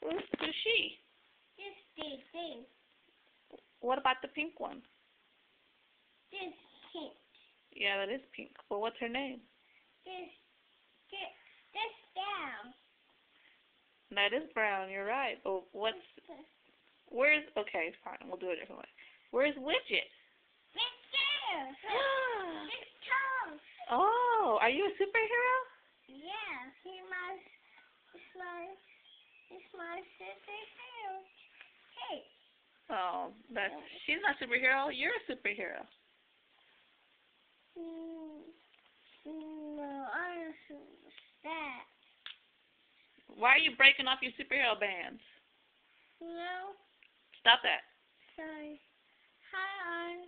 Who's she? This thing. What about the pink one? This pink. Yeah, that is pink. Well, what's her name? This down. That is brown. You're right. But okay, fine. We'll do it a different way. Where's Widget? This there. This toes. Oh, are you a superhero? Yeah, it's my superhero. Hey. Oh, she's not a superhero. You're a superhero. No, I'm that. Why are you breaking off your superhero bands? No. Stop that. Sorry. Hi,